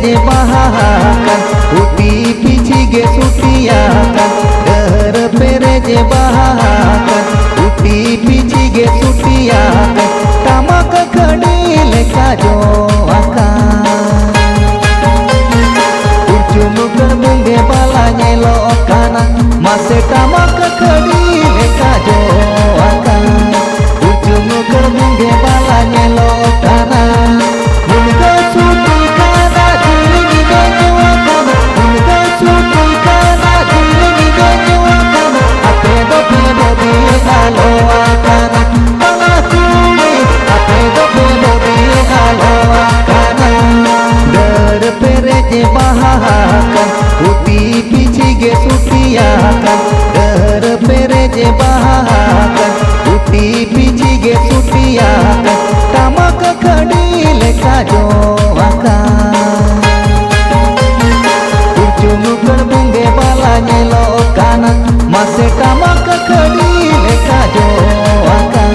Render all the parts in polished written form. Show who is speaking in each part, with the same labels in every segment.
Speaker 1: je bahakan uti pici ge sutiakan der pere je bahakan uti pici ge sutiakan tamak khadi leka jo akan urjum kerbunge bala nyelo kana mase tamak khadi leka jo akan urjum kerbunge bala nyelo kana mulga suti kana dilingi ganyo kana mulga suti kana dilingi ganyo kana ape do biye halo kana bala suli ape do biye halo kana dar pere je bahakan uti pici ge sutiakan dar pere je bahakan uti pici ge sutiakan tamak khadi leka jo akan urjum kerbunge bala nyelo kana mase tamak khadi leka jo akan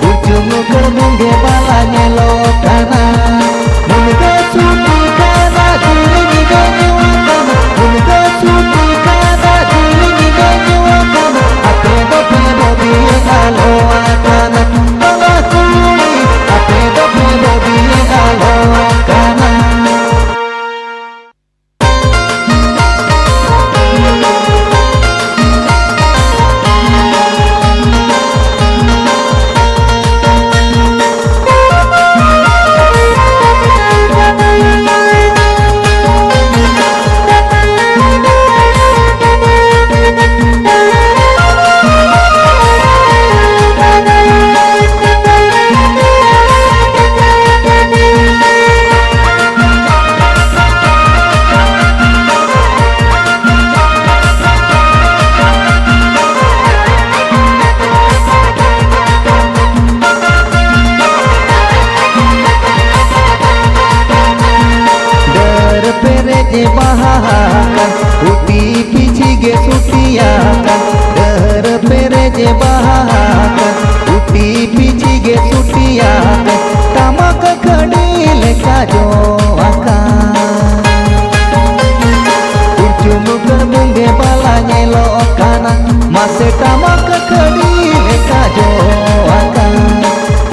Speaker 1: urjum kerbunge bala nyelo kana mulga suti kana dilingi ganyo kana mulga suti kana dilingi ganyo kana ape do biye halo kana bala suli ape do biye halo kana je bahakan uti pici ge sutiakan der pere je bahakan uti pici ge sutiakan tamak khadi leka jo akan urjum kerbunge bala nyelo kana mase tamak khadi leka jo akan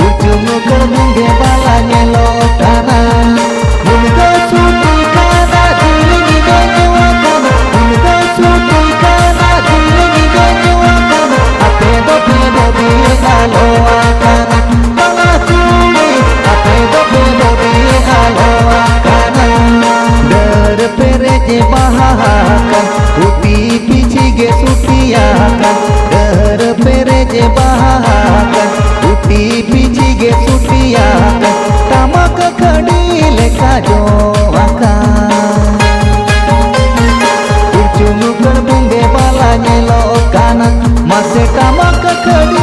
Speaker 1: urjum kerbunge bala nyelo kana mulga suti kana dilingi ganyo kana mulga suti kana dilingi ganyo kana ape do biye halo kana bala suli ape do biye halo kana dar pere je bahakan uti pici ge sutiakan dar pere je bahakan uti pici ge sutiakan tamak khadi leka jo akan urjum kerbunge bala nyelo kana mase tamak khadi